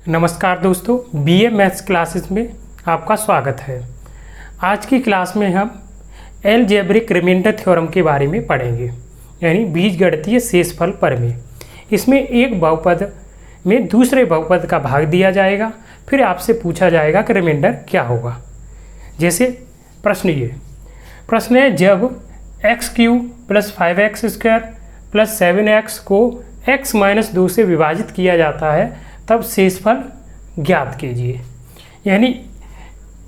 नमस्कार दोस्तों, BA maths classes में आपका स्वागत है। आज की क्लास में हम अलजेब्रिक रिमाइंडर थ्योरम के बारे में पढ़ेंगे, यानी बीजगणितीय शेषफल प्रमेय। इसमें एक बहुपद में दूसरे बहुपद का भाग दिया जाएगा, फिर आपसे पूछा जाएगा कि रिमाइंडर क्या होगा। जैसे प्रश्न है, जब x³ + 5x² + 7x को x-2 से विभाजित किया जाता है तब शेषफल ज्ञात कीजिए। यानी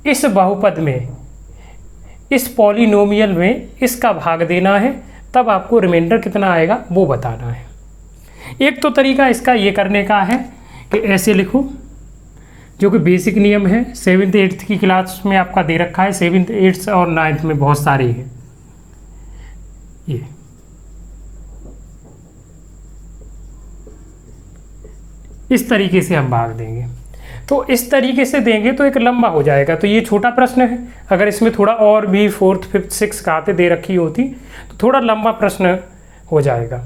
इस बहुपद में, इस पॉलिनोमियल में इसका भाग देना है, तब आपको रिमाइंडर कितना आएगा वो बताना है। एक तो तरीका इसका ये करने का है कि ऐसे लिखो, जो कि बेसिक नियम है, 7th 8th की क्लास में आपका दे रखा है। 7th 8th और 9th में बहुत सारे हैं। ये इस तरीके से हम भाग देंगे। तो इस तरीके से देंगे तो एक लंबा हो जाएगा। तो ये छोटा प्रश्न है, अगर इसमें थोड़ा और भी 4th 5th 6th खाते दे रखी होती तो थोड़ा लंबा प्रश्न हो जाएगा।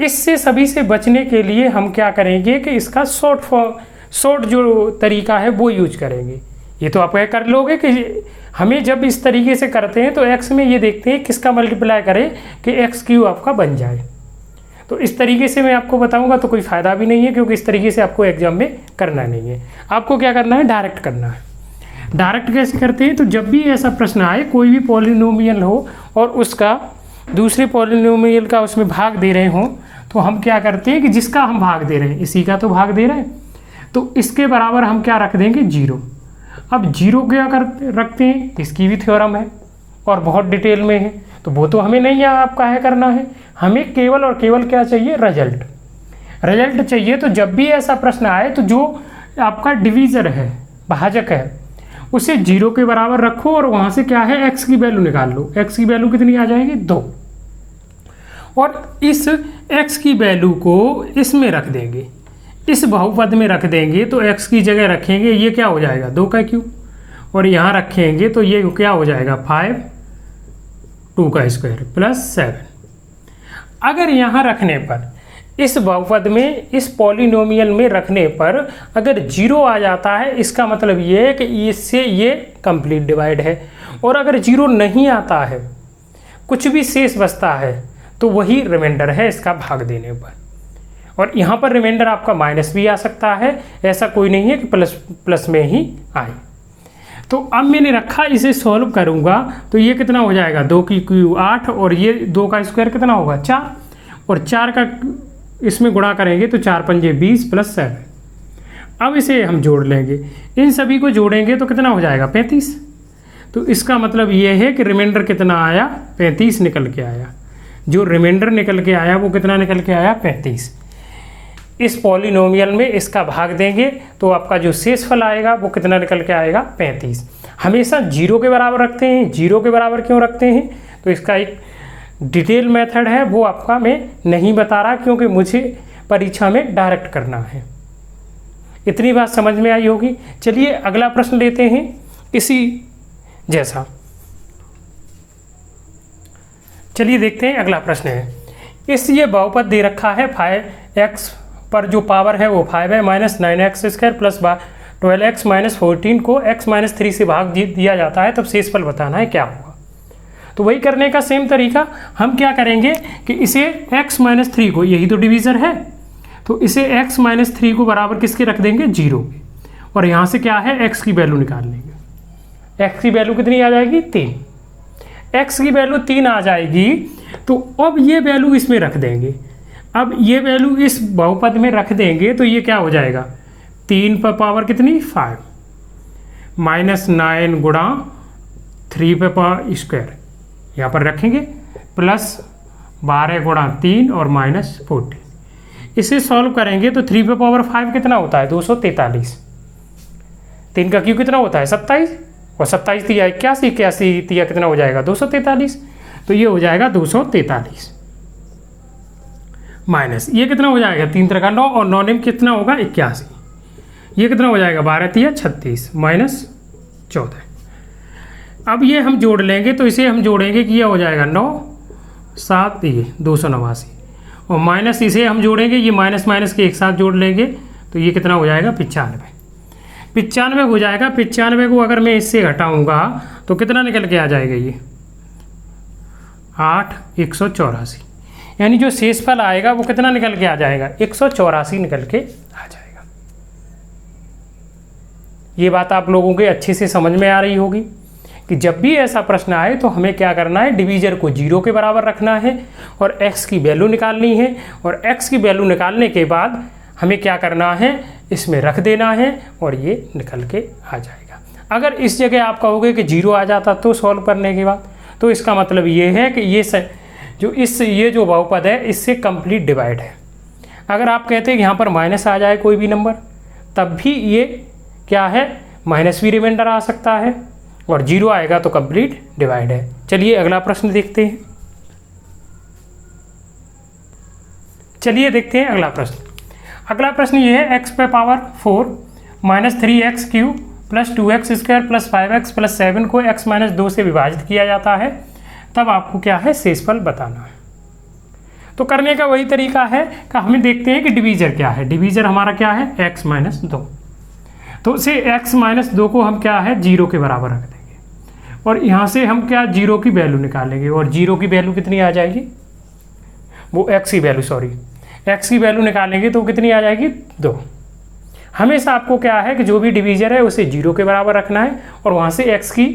इससे सभी से बचने के लिए हम क्या करेंगे कि इसका शॉर्ट जो तरीका है वो यूज करेंगे। ये तो आप कर लोगे कि हमें जब इस तरीके से करते हैं तो x में ये देखते हैं किसका मल्टीप्लाई करें कि x³ आपका बन जाए। तो इस तरीके से मैं आपको बताऊंगा तो कोई फ़ायदा भी नहीं है, क्योंकि इस तरीके से आपको एग्जाम में करना नहीं है। आपको क्या करना है, डायरेक्ट करना है। डायरेक्ट कैसे करते हैं, तो जब भी ऐसा प्रश्न आए, कोई भी पॉलिनोमियल हो और उसका दूसरे पॉलिनोमियल का उसमें भाग दे रहे हों, तो हम क्या करते हैं कि जिसका हम भाग दे रहे हैं इसी का तो भाग दे रहे हैं, तो इसके बराबर हम क्या रख देंगे, 0। अब 0 क्या रखते हैं, इसकी भी थ्योरम है और बहुत डिटेल में है, तो वो तो हमें नहीं आपका है करना है। हमें केवल और केवल क्या चाहिए, रिजल्ट चाहिए। तो जब भी ऐसा प्रश्न आए तो जो आपका डिवीज़र है, भाजक है, उसे 0 के बराबर रखो और वहाँ से क्या है, x की वैल्यू निकाल लो। x की वैल्यू कितनी आ जाएगी, 2। और इस x की वैल्यू को इसमें रख देंगे, इस बहुपद में रख देंगे। तो x की जगह रखेंगे, ये क्या हो जाएगा, 2 और यहाँ रखेंगे तो ये क्या हो जाएगा, 5 2² + 7। अगर यहाँ रखने पर, इस बहुपद में, इस पॉलिनोमियल में रखने पर अगर 0 आ जाता है, इसका मतलब ये है कि इससे ये कंप्लीट डिवाइड है। और अगर 0 नहीं आता है, कुछ भी शेष बचता है, तो वही रिमाइंडर है इसका भाग देने पर। और यहाँ पर रिमाइंडर आपका माइनस भी आ सकता है, ऐसा कोई नहीं है कि प्लस में ही आए। तो अब मैंने रखा, इसे सॉल्व करूंगा तो ये कितना हो जाएगा, 2³ 8 और ये 2² कितना होगा, 4। और 4 का इसमें गुणा करेंगे तो 4 पंजे 20 + 7। अब इसे हम जोड़ लेंगे, इन सभी को जोड़ेंगे तो कितना हो जाएगा, 35। तो इसका मतलब ये है कि रिमाइंडर कितना आया, 35 निकल के आया। जो रिमाइंडर निकल के आया वो कितना निकल के आया, 35। इस पॉलिनोमियल में इसका भाग देंगे तो आपका जो शेषफल आएगा वो कितना निकल के आएगा, 35। हमेशा 0 के बराबर रखते हैं। 0 के बराबर क्यों रखते हैं, तो इसका एक डिटेल मेथड है, वो आपका मैं नहीं बता रहा, क्योंकि मुझे परीक्षा में डायरेक्ट करना है। इतनी बात समझ में आई होगी। चलिए अगला प्रश्न लेते हैं इसी जैसा। चलिए देखते हैं, अगला प्रश्न है, इस ये बहुपद दे रखा है, 5x पर जो पावर है वो 5 है, -9x² + 12x - 14 को x-3 से भाग दिया जाता है, तब शेषफल बताना है क्या होगा। तो वही करने का सेम तरीका हम क्या करेंगे कि इसे x-3 को, यही तो डिवीज़र है, तो इसे x-3 को बराबर किसके रख देंगे, 0। और यहाँ से क्या है, x की वैल्यू निकाल लेंगे। x की वैल्यू कितनी आ जाएगी, 3। x की वैल्यू 3 आ जाएगी, तो अब ये वैल्यू इसमें रख देंगे। अब ये वैल्यू इस बहुपद में रख देंगे तो ये क्या हो जाएगा, 3 पर पावर कितनी, 5 -9 गुणा 3 पे पावर स्क्वायर यहाँ पर रखेंगे, + 12 गुणा 3 और -14। इसे सॉल्व करेंगे तो 3 पे पावर 5 कितना होता है, 243। 3 का क्यू कितना होता है, 27, और 27 तिया 81, 81 तिया कितना हो जाएगा, 243। तो ये हो जाएगा 243 माइनस ये कितना हो जाएगा, 3 × 9 और 9 में कितना होगा, 81। ये कितना हो जाएगा, 12 तिया 36 -14। अब ये हम जोड़ लेंगे तो इसे हम जोड़ेंगे कि यह हो जाएगा 9 7 ये 289, और माइनस इसे हम जोड़ेंगे, ये माइनस माइनस के एक साथ जोड़ लेंगे तो ये कितना हो जाएगा 95। 95 हो जाएगा। 95 को अगर मैं इससे घटाऊंगा तो कितना निकल के आ जाएगा ये 8 184, यानी जो शेषफल आएगा वो कितना निकल के आ जाएगा 184 निकल के आ जाएगा। ये बात आप लोगों के अच्छे से समझ में आ रही होगी कि जब भी ऐसा प्रश्न आए तो हमें क्या करना है, डिवीजर को 0 के बराबर रखना है और x की वैल्यू निकालनी है, और x की वैल्यू निकालने के बाद हमें क्या करना है, इसमें रख देना है और ये निकल के आ जाएगा। अगर इस जगह आप कहोगे कि 0 आ जाता तो सॉल्व करने के बाद, तो इसका मतलब ये है कि ये जो बहुपद है इससे कंप्लीट डिवाइड है। अगर आप कहते हैं कि यहाँ पर माइनस आ जाए कोई भी नंबर, तब भी ये क्या है, माइनस भी रिमाइंडर आ सकता है, और 0 आएगा तो कंप्लीट डिवाइड है। चलिए अगला प्रश्न देखते हैं। चलिए देखते हैं अगला प्रश्न। अगला प्रश्न ये है x पे power 4 minus 3x cube plus 2x square plus 5x plus 7 को x माइनस 2 से विभाजित किया जाता है, तब आपको क्या है, शेषफल बताना है। तो करने का वही तरीका है कि हमें देखते हैं कि डिवीजर क्या है। डिवीजर हमारा क्या है, x माइनस 2। तो उसे x माइनस 2 को हम क्या है 0 के बराबर रख देंगे, और यहाँ से हम क्या 0 की वैल्यू निकालेंगे, और 0 की वैल्यू कितनी आ जाएगी, वो x की वैल्यू निकालेंगे तो कितनी आ जाएगी 2। हमेशा आपको क्या है कि जो भी डिवीजर है उसे 0 के बराबर रखना है, और वहाँ से x की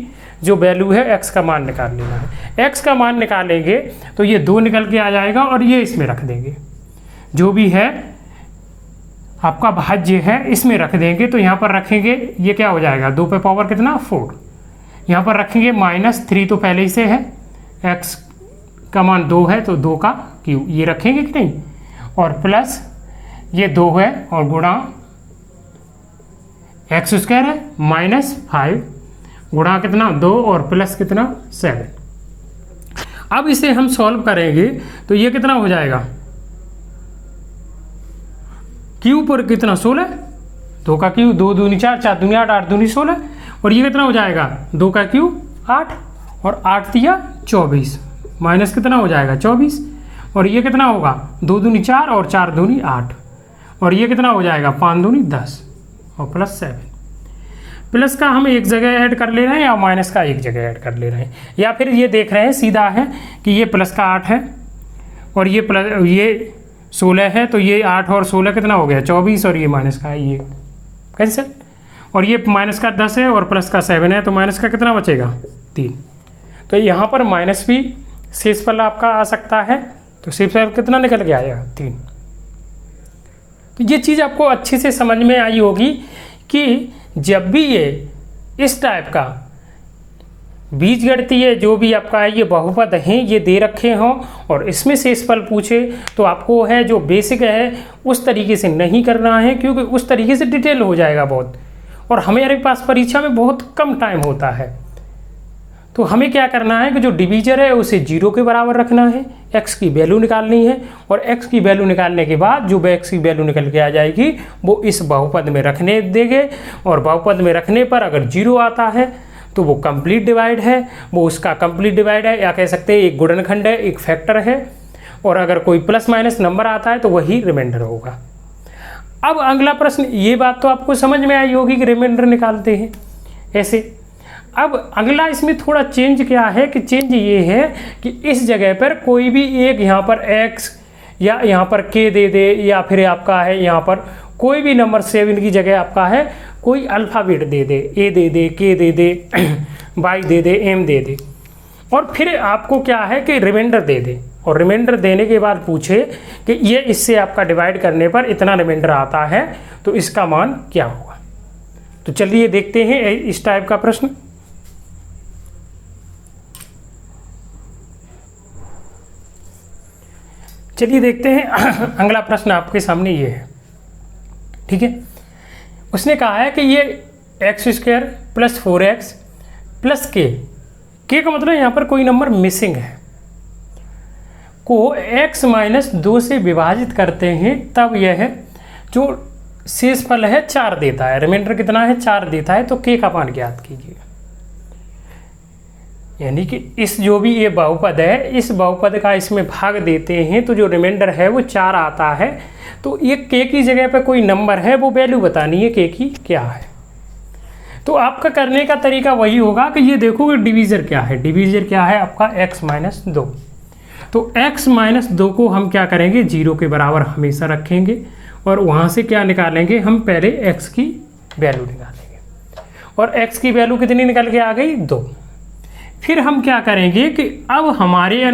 जो वैल्यू है x का मान निकाल लेना है। x का मान निकालेंगे तो ये 2 निकल के आ जाएगा, और ये इसमें रख देंगे, जो भी है आपका भाज्य है इसमें रख देंगे। तो यहाँ पर रखेंगे, ये क्या हो जाएगा 2 पे पावर कितना 4, यहाँ पर रखेंगे -3 तो पहले ही से है, x का मान 2 है तो 2 का क्यूब ये रखेंगे कि नहीं, और प्लस ये 2 है और गुणा x स्क्वायर है -5 गुणा कितना 2 और प्लस कितना 7। अब इसे हम सॉल्व करेंगे तो ये कितना हो जाएगा, क्यूब पर कितना 16, 2 का क्यूब 2 दूनी 4, 4 दूनी 8, 8 दूनी 16, और ये कितना हो जाएगा 2 का क्यूब 8 और 8 दिया 24, माइनस कितना हो जाएगा 24, और ये कितना होगा 2 दूनी 4 और 4 दूनी 8, और ये कितना हो जाएगा 5 दूनी 10 और प्लस 7। प्लस का हम एक जगह ऐड कर ले रहे हैं या माइनस का एक जगह ऐड कर ले रहे हैं, या फिर ये देख रहे हैं सीधा है कि ये प्लस का 8 है और ये 16 है, तो ये 8 और 16 कितना हो गया 24, और ये माइनस का है ये कैंसिल, और ये माइनस का 10 है और प्लस का 7 है, तो माइनस का कितना बचेगा 3। तो यहाँ पर माइनस भी शेषफल आपका आ सकता है, तो शेषफल कितना निकल के आएगा 3। तो ये चीज़ आपको अच्छे से समझ में आई होगी कि जब भी ये इस टाइप का बीजगणितीय जो भी आपका है ये बहुपद हैं ये दे रखे हों और इसमें शेषफल पूछे, तो आपको है जो बेसिक है उस तरीके से नहीं करना है, क्योंकि उस तरीके से डिटेल हो जाएगा बहुत, और हमारे पास परीक्षा में बहुत कम टाइम होता है। तो हमें क्या करना है कि जो डिवीजर है उसे 0 के बराबर रखना है, x की वैल्यू निकालनी है, और x की वैल्यू निकालने के बाद जो x की वैल्यू निकल के आ जाएगी वो इस बहुपद में रखने देंगे, और बहुपद में रखने पर अगर 0 आता है तो वो कंप्लीट डिवाइड है, वो उसका कंप्लीट डिवाइड है, या कह सकते हैं एक गुणनखंड है, एक फैक्टर है, और अगर कोई प्लस माइनस नंबर आता है तो वही रिमाइंडर होगा। अब अगला प्रश्न, ये बात तो आपको समझ में आई होगी कि रिमाइंडर निकालते हैं ऐसे। अब अगला इसमें थोड़ा चेंज क्या है कि चेंज ये है कि इस जगह पर कोई भी एक यहाँ पर x या यहाँ पर k दे दे, या फिर आपका है यहाँ पर कोई भी नंबर 7 की जगह आपका है कोई alphabet they they, a they they, k they they, y they they, m दे दे, और फिर आपको क्या है कि रिमाइंडर दे दे, और रिमाइंडर देने के बाद पूछे कि ये इससे आपका डिवाइड करने पर इतना रिमाइंडर आता है तो इसका मान क्या होगा। तो चलिए देखते हैं इस टाइप का प्रश्न। चलिए देखते हैं अगला प्रश्न आपके सामने ये है, ठीक है। उसने कहा है कि ये x square plus 4x plus k का मतलब यहाँ पर कोई नंबर मिसिंग है, को x माइनस 2 से विभाजित करते हैं, तब यह है जो शेषफल है 4 देता है, रिमाइंडर कितना है 4 देता है, तो k का मान ज्ञात कीजिए। यानी कि इस जो भी ये बहुपद है, इस बहुपद का इसमें भाग देते हैं तो जो रिमाइंडर है वो 4 आता है। तो ये k की जगह पे कोई नंबर है, वो वैल्यू बतानी है k की क्या है। तो आपका करने का तरीका वही होगा कि ये देखो कि डिवीज़र क्या है। डिवीज़र क्या है आपका x माइनस 2। तो x माइनस 2 को हम क्या करेंगे, 0 के बराबर हमेशा रखेंगे और वहाँ से क्या निकालेंगे, हम पहले x की वैल्यू निकालेंगे और x की वैल्यू कितनी निकल के आ गई, 2। फिर हम क्या करेंगे कि अब हमारे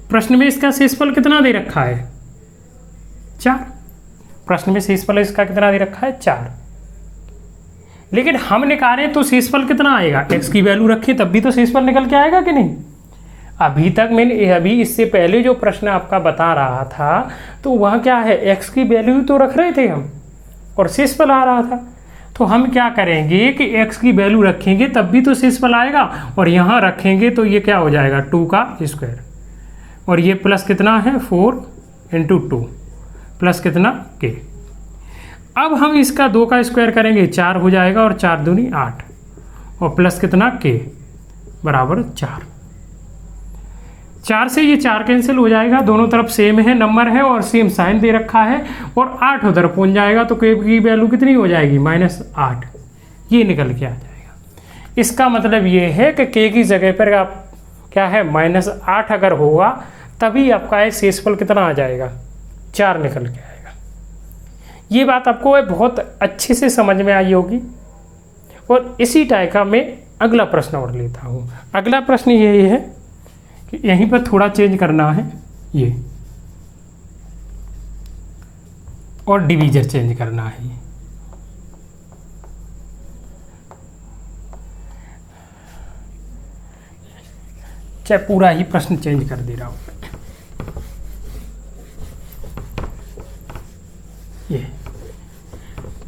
प्रश्न में इसका शेषफल कितना दे रखा है, 4। प्रश्न में शेषफल इसका कितना दे रखा है, 4। लेकिन हम निकालें तो शेषफल कितना आएगा, x की वैल्यू रखें तब भी तो शेषफल निकल के आएगा कि नहीं। अभी तक मैंने अभी इससे पहले जो प्रश्न आपका बता रहा था तो वह क्या है, x की वैल्यू तो रख रहे थे हम और शेषफल आ रहा था। तो हम क्या करेंगे कि x की वैल्यू रखेंगे तब भी तो शेषफल आएगा और यहाँ रखेंगे तो ये क्या हो जाएगा, 2 का स्क्वायर और ये प्लस कितना है, 4 × 2 प्लस कितना k। अब हम इसका 2 का स्क्वायर करेंगे, 4 हो जाएगा और 4 दूनी 8 और प्लस कितना k बराबर 4। 4 से ये 4 कैंसिल हो जाएगा, दोनों तरफ सेम है नंबर है और सेम साइन दे रखा है और 8 उधर पहुंच जाएगा तो k की वैल्यू कितनी हो जाएगी, -8। ये निकल के आ जाएगा। इसका मतलब ये है कि k की जगह पर आप क्या है, -8 अगर होगा तभी आपका ये शेषफल कितना आ जाएगा, 4 निकल के आएगा। ये बात आपको बहुत अच्छे से समझ में आई होगी। और इसी टाइप का मैं अगला प्रश्न और लेता हूँ। अगला प्रश्न यही है कि यहीं पर थोड़ा चेंज करना है ये, और डिवीजर चेंज करना है ये। चाहे पूरा ही प्रश्न चेंज कर दे रहा हूँ ये।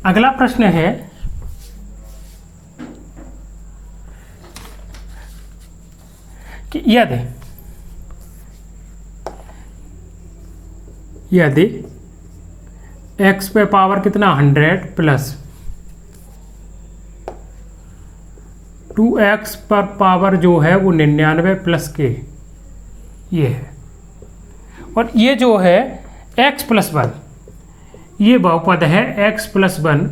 अगला प्रश्न है कि यदि x पे पावर कितना 100 प्लस 2x पर पावर जो है वो 99 प्लस k ये है, और ये जो है x प्लस 1 ये बहुपद है, x प्लस 1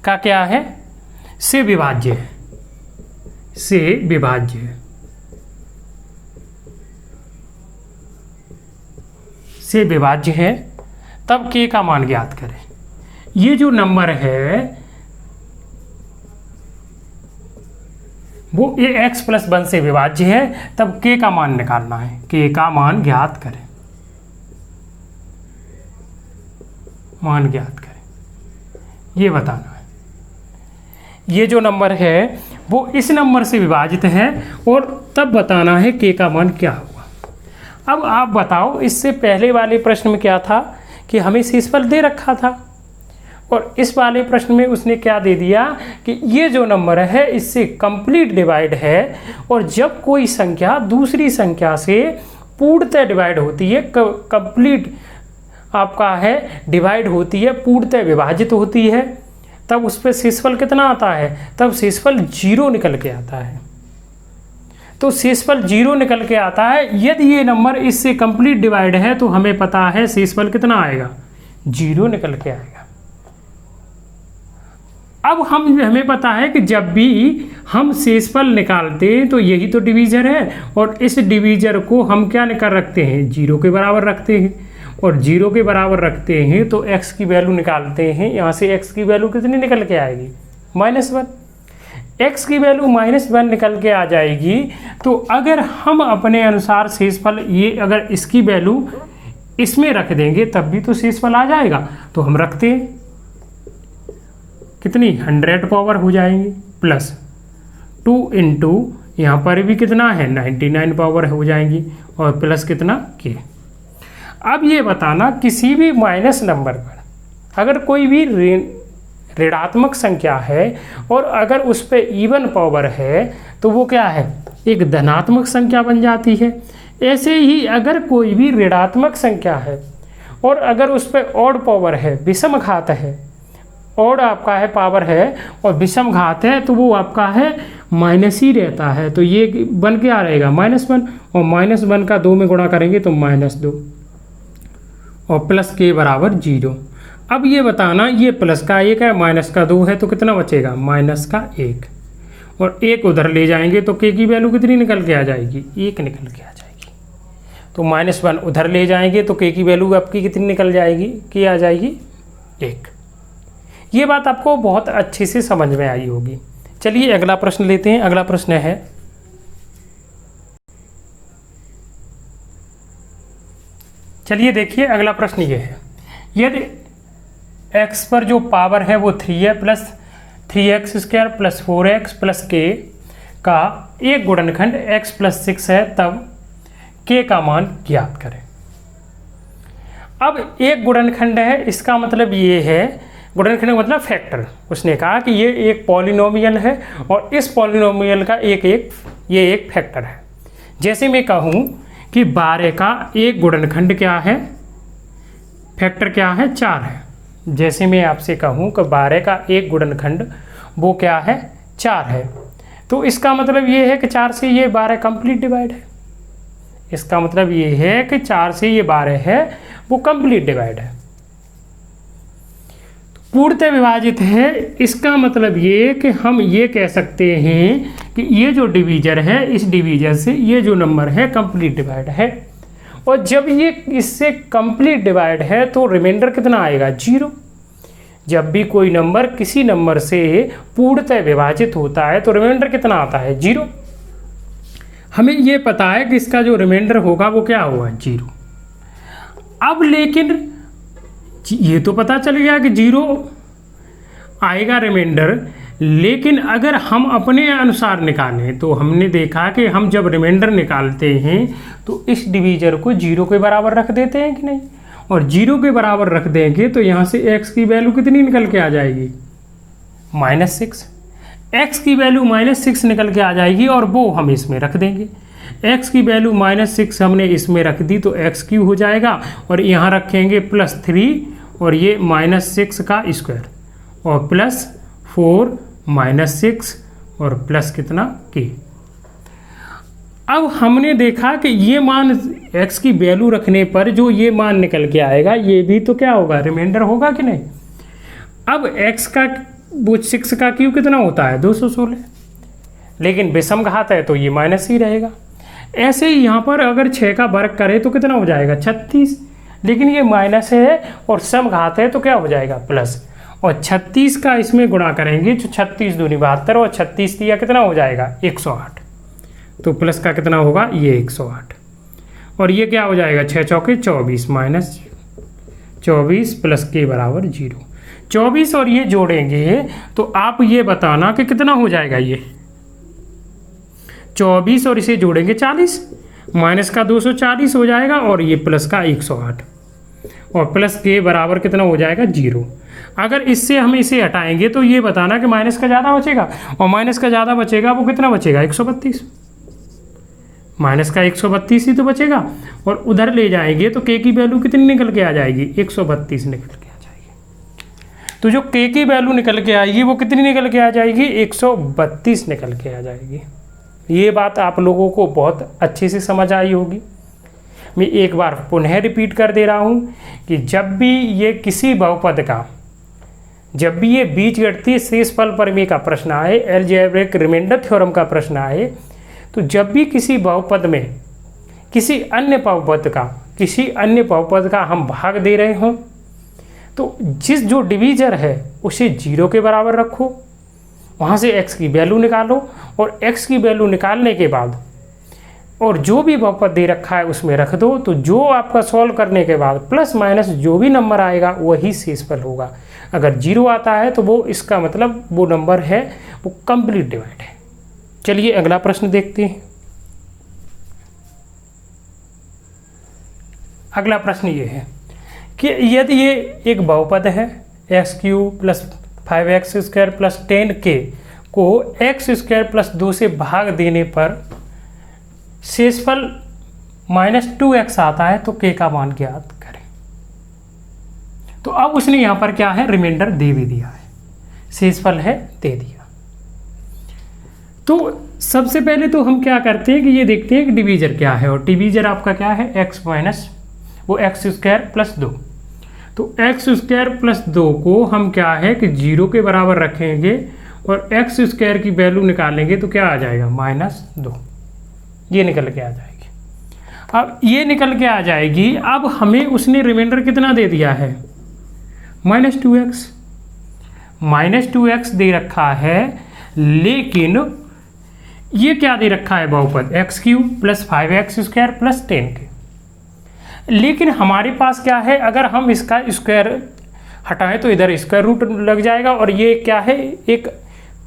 का क्या है, से विभाज्य है, से विभाज्य है, से विभाज्य है। तब k का मान ज्ञात करें। ये जो नंबर है वो ये x प्लस 1 से विभाज्य है, तब k का मान निकालना है, k का मान ज्ञात करें, मान ज्ञात करें, ये बताना है। ये जो नंबर है वो इस नंबर से विभाजित है और तब बताना है k का मान क्या हुआ। अब आप बताओ, इससे पहले वाले प्रश्न में क्या था कि हमें शेषफल दे रखा था और इस वाले प्रश्न में उसने क्या दे दिया कि ये जो नंबर है इससे कंप्लीट डिवाइड है, और जब कोई संख्या दूसरी संख्या से पूर्णतः डिवाइड होती है, कंप्लीट आपका है डिवाइड होती है, पूर्णतः विभाजित होती है, तब उस पर शेषफल कितना आता है, तब शेषफल 0 निकल के आता है। तो शेषफल 0 निकल के आता है। यदि ये नंबर इससे कंप्लीट डिवाइड है तो हमें पता है शेषफल कितना आएगा, 0 निकल के आएगा। अब हमें पता है कि जब भी हम शेषफल निकालते हैं तो यही तो डिवीजर है, और इस डिवीजर को हम क्या निकाल रखते हैं, 0 के बराबर रखते हैं, और 0 के बराबर रखते हैं तो x की वैल्यू निकालते हैं। यहाँ से x की वैल्यू कितनी निकल के आएगी, -1। x की वैल्यू -1 निकल के आ जाएगी। तो अगर हम अपने अनुसार शेषफल, ये अगर इसकी वैल्यू इसमें रख देंगे तब भी तो शेषफल आ जाएगा। तो हम रखते हैं कितनी, 100 पावर हो जाएंगी, प्लस 2 × यहाँ पर भी कितना है 99 पावर हो जाएंगी, और प्लस कितना k। अब ये बताना, किसी भी माइनस नंबर पर अगर कोई भी ऋणात्मक संख्या है और अगर उस पर इवन पावर है तो वो क्या है, एक धनात्मक संख्या बन जाती है। ऐसे ही अगर कोई भी ऋणात्मक संख्या है और अगर उस पर ऑड पावर है, विषम घात है, ऑड आपका है पावर है और विषम घात है तो वो आपका है माइनस ही रहता है। तो ये बन क्या रहेगा -1 और -1 का 2 में गुणा करेंगे तो -2 और प्लस के बराबर 0। अब ये बताना ये प्लस का 1 है माइनस का 2 है तो कितना बचेगा -1 और 1 उधर ले जाएंगे तो के की वैल्यू कितनी निकल के आ जाएगी 1 निकल के आ जाएगी। तो -1 उधर ले जाएंगे तो के की वैल्यू आपकी कितनी निकल जाएगी कि आ जाएगी 1। ये बात आपको बहुत अच्छे से समझ में आई होगी। चलिए अगला प्रश्न लेते हैं। अगला प्रश्न है चलिए देखिए अगला प्रश्न ये है, यदि x पर जो पावर है वो 3 है plus 3x² plus 4x plus k का एक गुणनखंड x प्लस 6 है तब k का मान ज्ञात करें। अब एक गुणनखंड है इसका मतलब ये है, गुणनखंड का मतलब फैक्टर। उसने कहा कि ये एक पॉलिनोमियल है और इस पॉलिनोमियल का ये एक फैक्टर है। जैसे मैं कहूँ कि 12 का एक गुणनखंड क्या है, फैक्टर क्या है 4 है। जैसे मैं आपसे कहूँ कि 12 का एक गुणनखंड वो क्या है 4 है, तो इसका मतलब ये है कि 4 से ये 12 कंप्लीट डिवाइड है। इसका मतलब ये है कि 4 से ये 12 है वो कंप्लीट डिवाइड है, पूर्णतः विभाजित है। इसका मतलब ये कि हम ये कह सकते हैं कि ये जो डिवीजर है इस डिवीजर से ये जो नंबर है कंप्लीट डिवाइड है। और जब ये इससे कंप्लीट डिवाइड है तो रिमाइंडर कितना आएगा 0। जब भी कोई नंबर किसी नंबर से पूर्णतः विभाजित होता है तो रिमाइंडर कितना आता है 0। हमें ये पता है कि इसका जो रिमाइंडर होगा वो क्या होगा 0। अब लेकिन ये तो पता चल गया कि 0 आएगा रिमाइंडर, लेकिन अगर हम अपने अनुसार निकालें तो हमने देखा कि हम जब रिमाइंडर निकालते हैं तो इस डिवीजर को 0 के बराबर रख देते हैं कि नहीं, और 0 के बराबर रख देंगे तो यहाँ से x की वैल्यू कितनी निकल के आ जाएगी -6। x की वैल्यू -6 निकल के आ जाएगी और वो हम इसमें रख देंगे। x की वैल्यू -6 हमने इसमें रख दी तो x³ हो जाएगा और यहाँ रखेंगे +3 और ये -6 का स्क्वायर और +4 -6 और प्लस कितना k। अब हमने देखा कि ये मान x की वैल्यू रखने पर जो ये मान निकल के आएगा ये भी तो क्या होगा रिमाइंडर होगा कि नहीं। अब x का वो 6 का क्यूब कितना होता है 216, लेकिन विषम घात है तो ये माइनस ही रहेगा। ऐसे ही यहाँ पर अगर 6 का वर्ग करें तो कितना हो जाएगा 36, लेकिन ये माइनस है और सम घात है तो क्या हो जाएगा प्लस। और 36 का इसमें गुणा करेंगे तो 36 दूनी 72 और 36 दिया कितना हो जाएगा 108, तो प्लस का कितना होगा ये 108 और ये क्या हो जाएगा 6 चौके 24 माइनस 24 प्लस के बराबर 0। 24 और ये जोड़ेंगे तो आप ये बताना कि कितना हो जाएगा ये 24 और इसे जोड़ेंगे 40, माइनस का 240 हो जाएगा और ये प्लस का 108 और प्लस के बराबर कितना हो जाएगा 0। अगर इससे हम इसे हटाएंगे तो ये बताना कि माइनस का ज़्यादा बचेगा और माइनस का ज़्यादा बचेगा वो कितना बचेगा 132, माइनस का 132 ही तो बचेगा और उधर ले जाएंगे तो के की वैल्यू कितनी निकल के आ जाएगी 132 निकल के आ जाएगी। तो जो के की वैल्यू निकल के आएगी वो कितनी निकल के आ जाएगी 132 निकल के आ जाएगी। ये बात आप लोगों को बहुत अच्छे से समझ आई होगी। मैं एक बार पुनः रिपीट कर दे रहा हूँ कि जब भी ये किसी बहुपद का, जब भी ये बीजगणितीय शेषफल प्रमेय का प्रश्न आए, अलजेब्रिक रिमाइंडर थ्योरम का प्रश्न आए, तो जब भी किसी बहुपद में किसी अन्य बहुपद का हम भाग दे रहे हों तो जिस जो डिवीजर है उसे 0 के बराबर रखो, वहाँ से x की वैल्यू निकालो और x की वैल्यू निकालने के बाद और जो भी बहुपद दे रखा है उसमें रख दो। तो जो आपका सॉल्व करने के बाद प्लस माइनस जो भी नंबर आएगा वही शेषफल होगा। अगर 0 आता है तो वो इसका मतलब वो नंबर है वो कंप्लीट डिवाइड है। चलिए अगला प्रश्न देखते हैं। अगला प्रश्न ये है कि यदि ये एक बहुपद है x³ plus 5x² plus 10k को x² प्लस 2 से भाग देने पर शेषफल -2x आता है तो k का मान ज्ञात करें। तो अब उसने यहाँ पर क्या है रिमाइंडर दे भी दिया है। शेषफल है दे दिया। तो सबसे पहले तो हम क्या करते हैं कि ये देखते हैं कि डिवीजर क्या है, और डिवीजर आपका क्या है x माइनस वो एक्स स्क्वायर प्लस 2। तो एक्स स्क्वायर प्लस 2 को हम क्या है कि 0 के बराबर रखेंगे और एक्स स्क्वायर की वैल्यू निकालेंगे तो क्या आ जाएगा -2, ये निकल के आ जाएगी। अब ये निकल के आ जाएगी। अब हमें उसने रिमाइंडर कितना दे दिया है -2x, -2x दे रखा है, लेकिन ये क्या दे रखा है बहुपद x³ + 5x² + 10k। लेकिन हमारे पास क्या है, अगर हम इसका स्क्वायर हटाएं तो इधर स्क्वायर रूट लग जाएगा और ये क्या है एक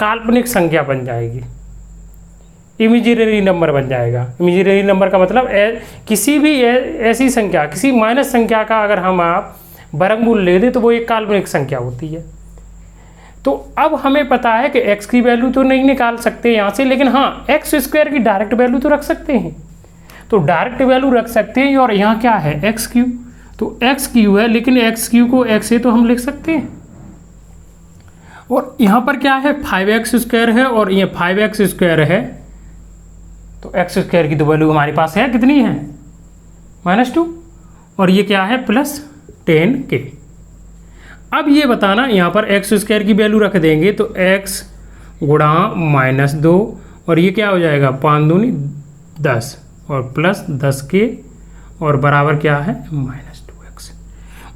काल्पनिक संख्या बन जाएगी, इमेजिनरी नंबर बन जाएगा। इमेजिनरी नंबर का मतलब किसी भी ऐसी संख्या, किसी माइनस संख्या का अगर हम आप वर्गमूल ले दें तो वो एक काल्पनिक संख्या होती है। तो अब हमें पता है कि x की वैल्यू तो नहीं निकाल सकते यहाँ से, लेकिन हाँ x² की डायरेक्ट वैल्यू तो रख सकते हैं। तो डायरेक्ट वैल्यू रख सकते हैं, और यहाँ क्या है x³, तो x³ है, लेकिन x³ को x से तो हम लिख सकते हैं, और यहाँ पर क्या है 5x² है और ये 5x² है, तो x² की तो वैल्यू हमारे पास है कितनी है -2, और ये क्या है +10k। अब ये बताना यहाँ पर x² की वैल्यू रख देंगे तो x गुणा -2 और ये क्या हो जाएगा 5 दूनी 10 और +10k और बराबर क्या है -2x।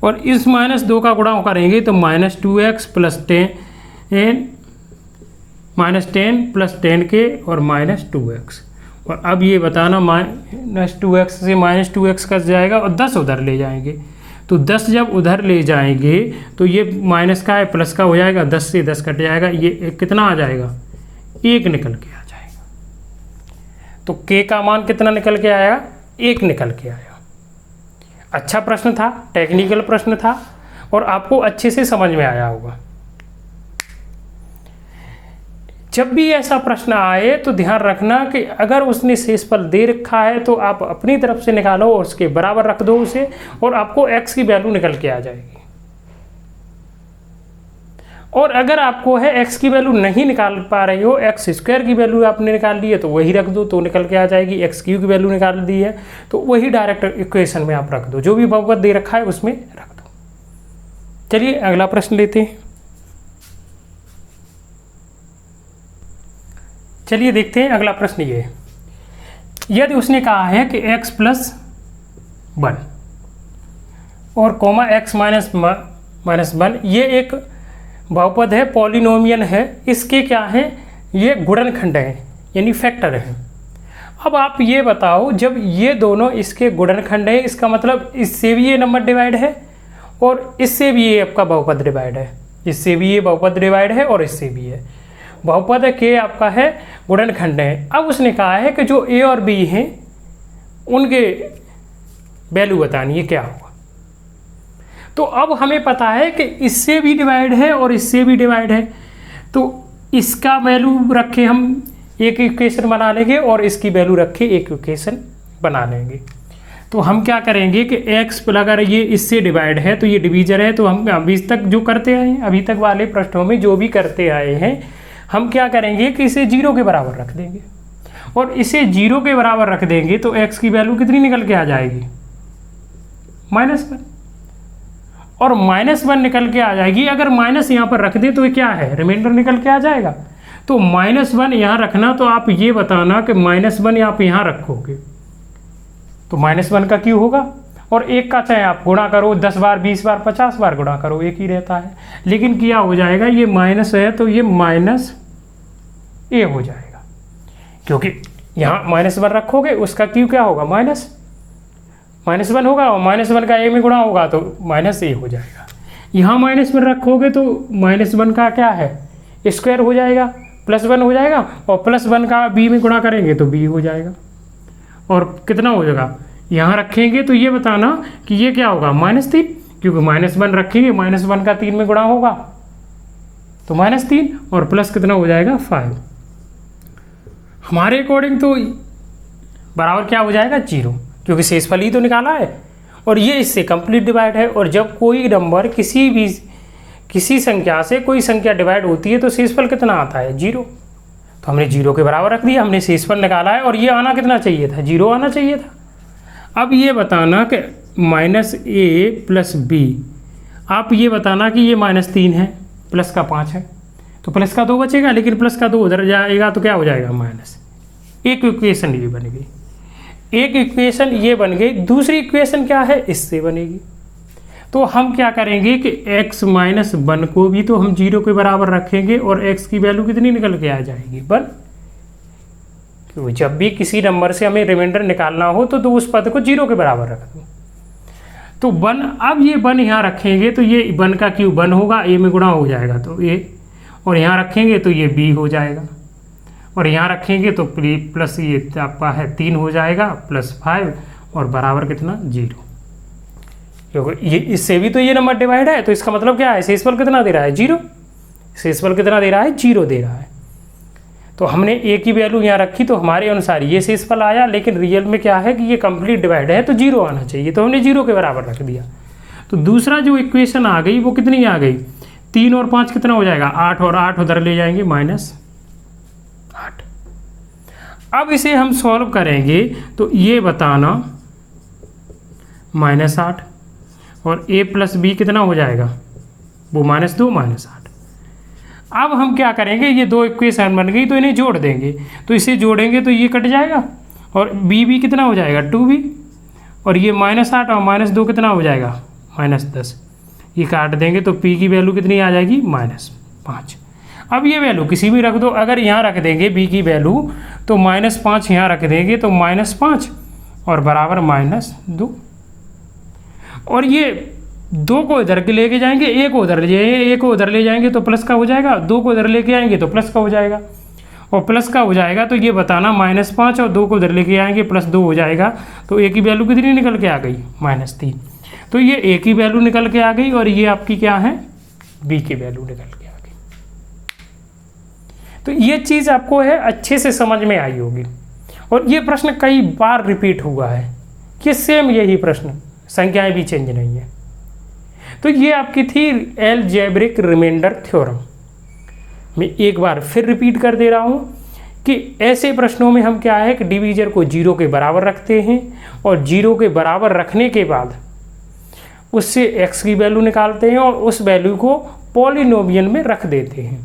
और इस -2 का गुणा करेंगे तो -2x + 10 + 10k और -2x। और अब ये बताना -2x से -2x कट जाएगा और 10 उधर ले जाएंगे, तो 10 जब उधर ले जाएंगे तो ये माइनस का है प्लस का हो जाएगा, 10 से 10 कट जाएगा, ये कितना आ जाएगा 1 निकल के आ जाएगा। तो k का मान कितना निकल के आएगा 1 निकल के आया। अच्छा प्रश्न था, टेक्निकल प्रश्न था और आपको अच्छे से समझ में आया होगा। जब भी ऐसा प्रश्न आए तो ध्यान रखना कि अगर उसने शेषफल दे रखा है तो आप अपनी तरफ से निकालो और उसके बराबर रख दो उसे, और आपको x की वैल्यू निकल के आ जाएगी। और अगर आपको है x की वैल्यू नहीं निकाल पा रही हो, x² की वैल्यू आपने निकाल ली है तो वही रख दो तो निकल के आ जाएगी। x³ की वैल्यू निकाल दी है तो वही डायरेक्ट इक्वेशन में आप रख दो, जो भी बहुपद दे रखा है उसमें रख दो। चलिए अगला प्रश्न लेते हैं। चलिए देखते हैं अगला प्रश्न ये है। यदि उसने कहा है कि x + 1 और कोमा x -1 ये एक बहुपद है, पॉलिनोमियल है, इसके क्या है ये गुणनखंड है यानी फैक्टर है। अब आप ये बताओ जब ये दोनों इसके गुणनखंड है, इसका मतलब इससे भी ये नंबर डिवाइड है और इससे भी ये आपका बहुपद डिवाइड है, इससे भी ये बहुपद डिवाइड है और इससे भी है। बहुपद के आपका है गुणनखंड है। अब उसने कहा है कि जो a और b हैं उनके वैल्यू बतानी है क्या होगा। तो अब हमें पता है कि इससे भी डिवाइड है और इससे भी डिवाइड है, तो इसका वैल्यू रखे हम एक इक्वेशन बना लेंगे और इसकी वैल्यू रखे एक इक्वेशन बना लेंगे। तो हम क्या करेंगे कि x अगर ये इससे डिवाइड है तो ये डिवीजर है, तो हम अभी तक जो करते आए हैं, अभी तक वाले प्रश्नों में जो भी करते आए हैं, हम क्या करेंगे कि इसे 0 के बराबर रख देंगे, और इसे 0 के बराबर रख देंगे तो x की वैल्यू कितनी निकल के आ जाएगी -1, और -1 निकल के आ जाएगी। अगर माइनस यहाँ पर रख दें तो ये क्या है रिमाइंडर निकल के आ जाएगा। तो -1 यहाँ रखना, तो आप ये बताना कि -1 आप यहाँ रखोगे तो -1 का क्यों होगा, और 1 का चाहे आप गुणा करो 10 बार 20 बार 50 बार गुणा करो एक ही रहता है, लेकिन क्या हो जाएगा ये माइनस है तो ये -a हो जाएगा, क्योंकि यहाँ -1 रखोगे उसका क्यू क्या होगा -1 होगा, और -1 का a में गुणा होगा तो -a हो जाएगा। यहाँ -1 रखोगे तो -1 का क्या है स्क्वायर हो जाएगा, +1 हो जाएगा, और +1 का b में गुणा करेंगे तो b हो जाएगा, और कितना हो जाएगा यहाँ रखेंगे तो ये बताना कि ये क्या होगा -3, क्योंकि -1 रखेंगे -1 का 3 में गुणा होगा तो -3, और प्लस कितना हो जाएगा 5। हमारे अकॉर्डिंग तो बराबर क्या हो जाएगा 0, क्योंकि शेषफल ही तो निकाला है, और ये इससे कंप्लीट डिवाइड है। और जब कोई नंबर किसी संख्या से कोई संख्या डिवाइड होती है तो शेषफल कितना आता है 0। तो हमने 0 के बराबर रख दिया, हमने शेषफल निकाला है और ये आना कितना चाहिए था 0 आना चाहिए था। अब ये बताना कि -a + b, आप ये बताना कि ये -3 है, प्लस का 5 है, तो प्लस का 2 बचेगा, लेकिन प्लस का 2 उधर जाएगा तो क्या हो जाएगा माइनस। एक इक्वेशन ये बन गई, एक इक्वेशन ये बन गई। दूसरी इक्वेशन क्या है, इससे बनेगी। तो हम क्या करेंगे कि x - 1 को भी तो हम 0 के बराबर रखेंगे और x की वैल्यू कितनी निकल के आ जाएगी 1। क्यों, जब भी किसी नंबर से हमें रिमाइंडर निकालना हो तो उस पद को 0 के बराबर रख दो। तो 1, अब ये 1 यहाँ रखेंगे तो ये 1 का क्यूब 1 होगा, a में गुणा हो जाएगा तो a, और यहाँ रखेंगे तो ये b हो जाएगा, और यहाँ रखेंगे तो प्लस ये आपका है 3 हो जाएगा +5 और बराबर कितना 0। क्योंकि ये इससे भी तो ये नंबर डिवाइड है, तो इसका मतलब क्या है, शेषफल कितना दे रहा है 0। शेषफल कितना दे रहा है 0 दे रहा है। तो हमने a की वैल्यू यहाँ रखी तो हमारे अनुसार ये शेषफल आया, लेकिन रियल में क्या है कि ये कंप्लीट डिवाइड है तो 0 आना चाहिए, तो हमने 0 के बराबर रख दिया। तो दूसरा जो इक्वेशन आ गई वो कितनी आ गई, 3 और 5 कितना हो जाएगा 8, और 8 उधर ले जाएंगे -8। अब इसे हम सॉल्व करेंगे तो ये बताना -8 और a + b कितना हो जाएगा वो -2 -8। अब हम क्या करेंगे, ये दो इक्वेशन बन गई तो इन्हें जोड़ देंगे, तो इसे जोड़ेंगे तो ये कट जाएगा और b कितना हो जाएगा 2b, और ये -8 और -2 कितना हो जाएगा -10। ये काट देंगे तो p की वैल्यू कितनी आ जाएगी -5। अब ये वैल्यू किसी भी रख दो, अगर यहाँ रख देंगे b की वैल्यू तो -5 यहाँ रख देंगे तो -5 और बराबर -2, और ये 2 को इधर के लेके जाएंगे, 1 को उधर ले जाएंगे, 1 को उधर ले जाएंगे तो प्लस का हो जाएगा, 2 को इधर लेके आएंगे तो प्लस का हो जाएगा, और प्लस का हो जाएगा तो ये बताना -5 और 2 को इधर लेके आएंगे +2 हो जाएगा, तो a की वैल्यू कितनी निकल के आ गई -3। तो ये a की वैल्यू निकल के आ गई और ये आपकी क्या है b की वैल्यू निकल के आ गई। तो ये चीज़ आपको है अच्छे से समझ में आई होगी, और ये प्रश्न कई बार रिपीट हुआ है कि सेम यही प्रश्न, संख्याएं भी चेंज नहीं है। तो ये आपकी थी एलजेब्रिक रिमाइंडर थ्योरम। मैं एक बार फिर रिपीट कर दे रहा हूँ कि ऐसे प्रश्नों में हम क्या है कि डिवीजर को 0 के बराबर रखते हैं और 0 के बराबर रखने के बाद उससे x की वैल्यू निकालते हैं और उस वैल्यू को पॉलिनोमियल में रख देते हैं,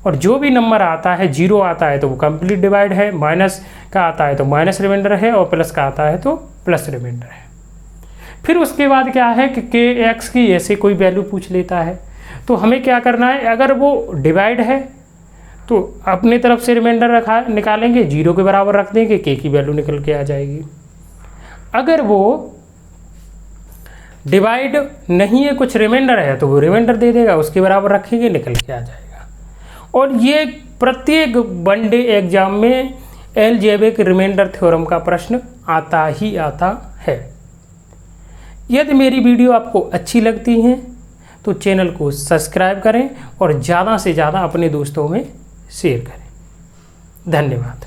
और जो भी नंबर आता है 0 आता है तो वो कंप्लीट डिवाइड है, माइनस का आता है तो माइनस रिमाइंडर है, और प्लस का आता है तो प्लस रिमाइंडर है। फिर उसके बाद क्या है कि kx की ऐसे कोई वैल्यू पूछ लेता है तो हमें क्या करना है, अगर वो डिवाइड है तो अपने तरफ से रिमाइंडर निकालेंगे, 0 के बराबर रख देंगे, k की वैल्यू निकल के आ जाएगी। अगर वो डिवाइड नहीं है, कुछ रिमाइंडर है, तो वो रिमाइंडर दे देगा, उसके बराबर रखेंगे, निकल के आ जाएगा। और ये प्रत्येक वनडे एग्जाम में एलजेब्रिक रिमाइंडर थ्योरम का प्रश्न आता ही आता है। यदि मेरी वीडियो आपको अच्छी लगती है तो चैनल को सब्सक्राइब करें और ज़्यादा से ज़्यादा अपने दोस्तों में शेयर करें। धन्यवाद।